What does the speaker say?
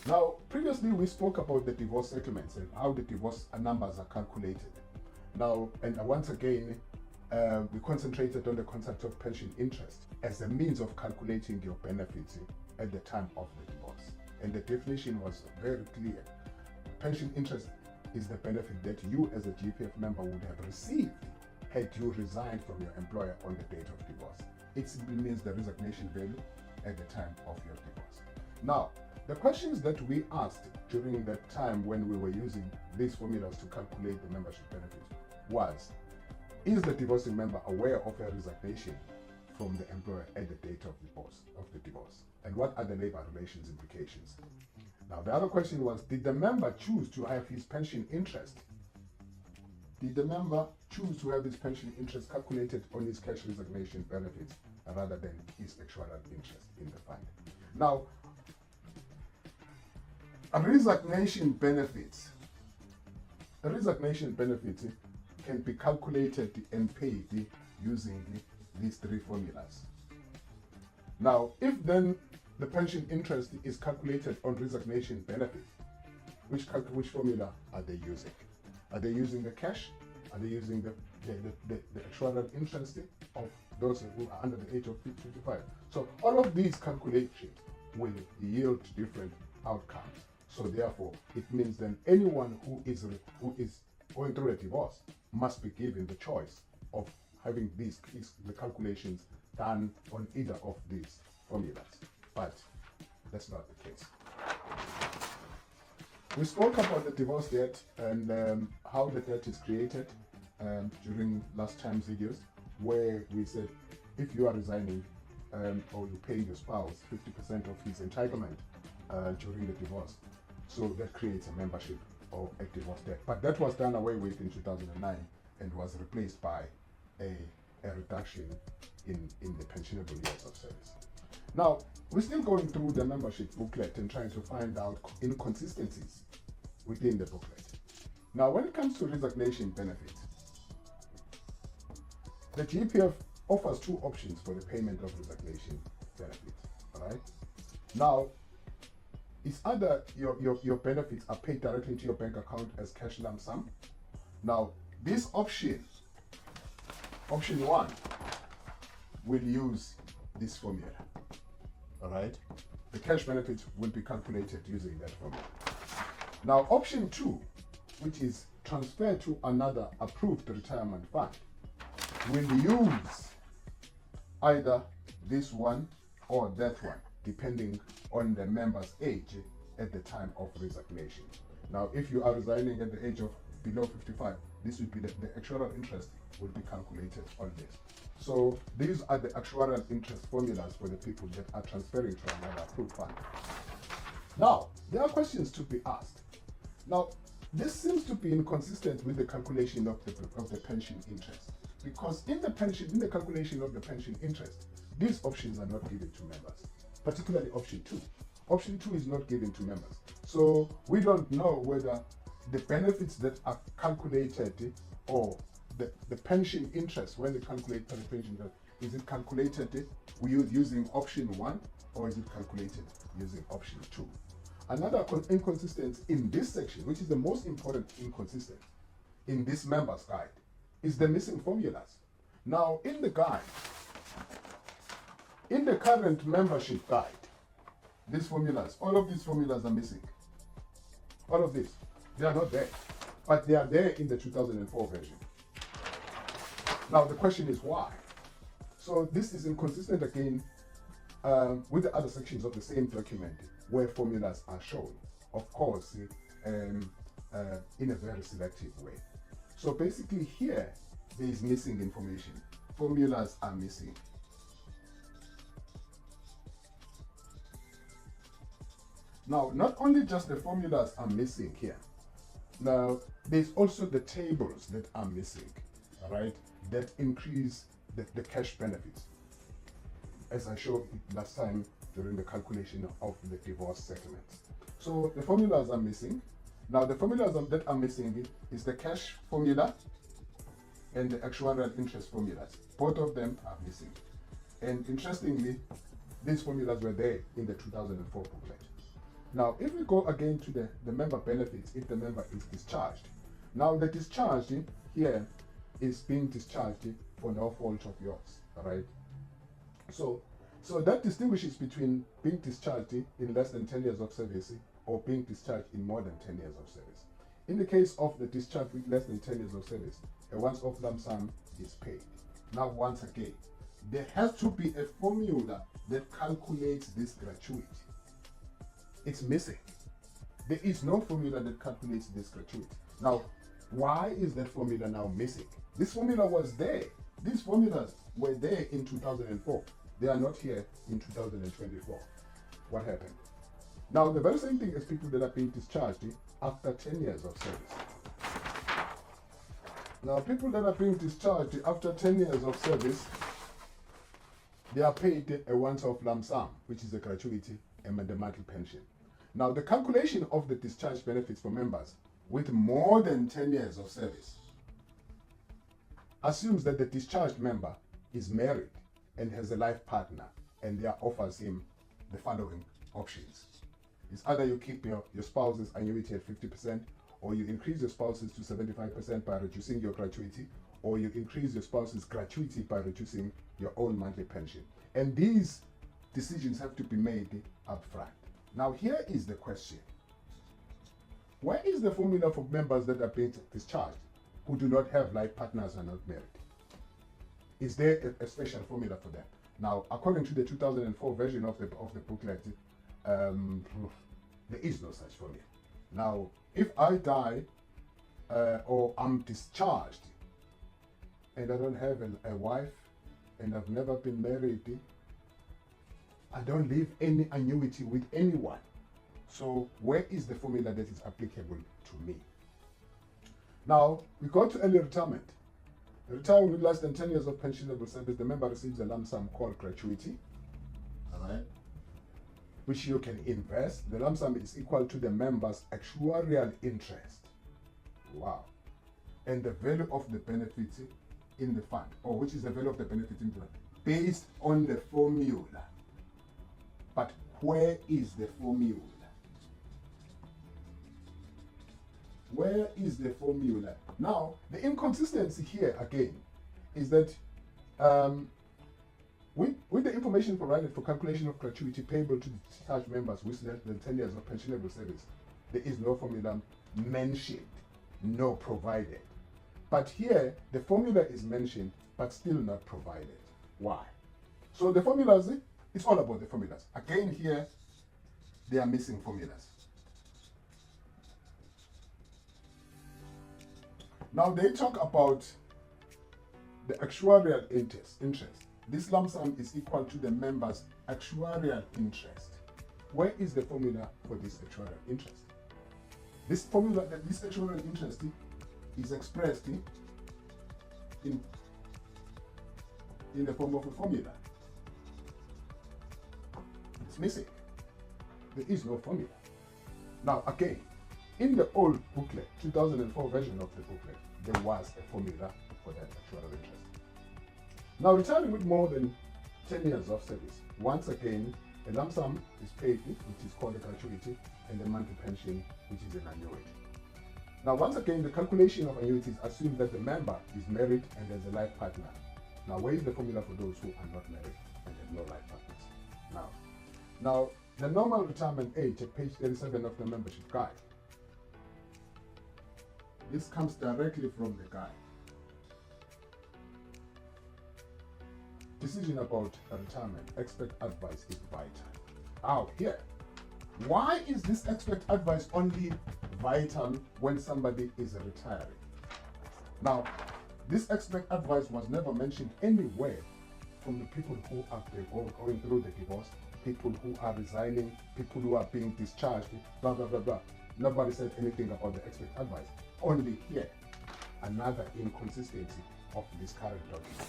Now, previously we spoke about the divorce settlements and how the divorce numbers are calculated. Now, and once again, we concentrated on the concept of pension interest as a means of calculating your benefits at the time of the divorce. And the definition was very clear. Pension interest is the benefit that you as a GPF member would have received had you resigned from your employer on the date of divorce. It simply means the resignation value at the time of your divorce. Now, the questions that we asked during that time when we were using these formulas to calculate the membership benefit was, is the divorcing member aware of a resignation from the employer at the date of the divorce? And what are the labor relations implications? Now, the other question was, did the member choose to have his pension interest? Did the member choose to have his pension interest calculated on his cash resignation benefits rather than his actuarial interest in the fund? Now, a resignation benefit can be calculated and paid using these three formulas. Now, if then the pension interest is calculated on resignation benefit, which formula are they using? Are they using the cash? Are they using the actuarial interest of those who are under the age of 55? So all of these calculations will yield different outcomes. So therefore, it means then anyone who is going through a divorce must be given the choice of having the calculations done on either of these formulas. But that's not the case. We spoke about the divorce debt and how the debt is created during last time's videos, where we said if you are resigning or you're paying your spouse 50% of his entitlement during the divorce, so that creates a membership of a divorce debt. But that was done away with in 2009 and was replaced by a reduction in the pensionable years of service. Now, we're still going through the membership booklet and trying to find out inconsistencies within the booklet. Now, when it comes to resignation benefit, the GPF offers two options for the payment of resignation benefit. All right. Now, it's either your benefits are paid directly to your bank account as cash lump sum. Now, this option one, will use this formula. All right, the cash benefits will be calculated using that formula. Now, option two, which is transferred to another approved retirement fund, will use either this one or that one, depending on the member's age at the time of resignation. Now, if you are resigning at the age of below 55, this would be the actuarial interest will be calculated on this. So these are the actuarial interest formulas for the people that are transferring to another approved fund. Now, there are questions to be asked. Now, this seems to be inconsistent with the calculation of the pension interest, because in the calculation of the pension interest, these options are not given to members, particularly option two. Option two is not given to members. So we don't know whether the benefits that are calculated or the pension interest, when they calculate the pension interest, is it calculated using option one or is it calculated using option two? Another inconsistency in this section, which is the most important inconsistency in this member's guide, is the missing formulas. Now, in the guide, in the current membership guide, all of these formulas are missing. All of these, they are not there, but they are there in the 2004 version. Now, the question is why? So this is inconsistent again with the other sections of the same document where formulas are shown, of course, in a very selective way. So basically here, there is missing information. Formulas are missing. Now, not only just the formulas are missing here. Now, there's also the tables that are missing, all right, that increase the cash benefits, as I showed last time during the calculation of the divorce settlements. So the formulas are missing. Now, the formulas that are missing is the cash formula and the actuarial interest formulas. Both of them are missing. And interestingly, these formulas were there in the 2004 booklet. Now, if we go again to the member benefits, if the member is discharged. Now, the discharged here is being discharged for no fault of yours, all right? So that distinguishes between being discharged in less than 10 years of service or being discharged in more than 10 years of service. In the case of the discharge with less than 10 years of service, a once-off lump sum is paid. Now, once again, there has to be a formula that calculates this gratuity. It's missing. There is no formula that calculates this gratuity. Now, why is that formula now missing? This formula was there. These formulas were there in 2004. They are not here in 2024. What happened? Now, the very same thing as people that are being discharged after 10 years of service. Now, people that are being discharged after 10 years of service, they are paid a once-off lump sum, which is a gratuity and the monthly pension. Now, the calculation of the discharge benefits for members with more than 10 years of service assumes that the discharged member is married and has a life partner, and there offers him the following options. It's either you keep your spouse's annuity at 50%, or you increase your spouse's to 75% by reducing your gratuity, or you increase your spouse's gratuity by reducing your own monthly pension. And these decisions have to be made up front. Now, here is the question. Where is the formula for members that are being discharged who do not have life partners and are not married? Is there a special formula for that? Now, according to the 2004 version of the booklet, there is no such formula. Now, if I die or I'm discharged and I don't have a wife and I've never been married, I don't leave any annuity with anyone. So where is the formula that is applicable to me? Now, we go to early retirement. Retiring with less than 10 years of pensionable service, the member receives a lump sum called gratuity, all right, which you can invest. The lump sum is equal to the member's actuarial interest. Wow. And the value of the benefit in the fund, or which is the value of the benefit in the fund, based on the formula. But where is the formula? Where is the formula? Now, the inconsistency here again is that with the information provided for calculation of gratuity payable to discharged members with less than 10 years of pensionable service, there is no formula mentioned, no provided. But here, the formula is mentioned, but still not provided. Why? So the formulas, it's all about the formulas. Again here, they are missing formulas. Now they talk about the actuarial interest. This lump sum is equal to the member's actuarial interest. Where is the formula for this actuarial interest? This formula, this actuarial interest is expressed in the form of a formula. It's missing. There is no formula. Now again, in the old booklet, 2004 version of the booklet, there was a formula for that actuarial interest. Now, retiring with more than 10 years of service, once again, a lump sum is paid, which is called a gratuity, and a monthly pension, which is an annuity. Now, once again, the calculation of annuities assumes that the member is married and has a life partner. Now, where is the formula for those who are not married and have no life partners? Now, the normal retirement age at page 37 of the membership guide. This comes directly from the guide. Decision about retirement, expert advice is vital. Now here, why is this expert advice only vital when somebody is retiring? Now, this expert advice was never mentioned anywhere from the people who are going through the divorce, people who are resigning, people who are being discharged, blah, blah, blah, blah. Nobody said anything about the expert advice. Only here, another inconsistency of this current document.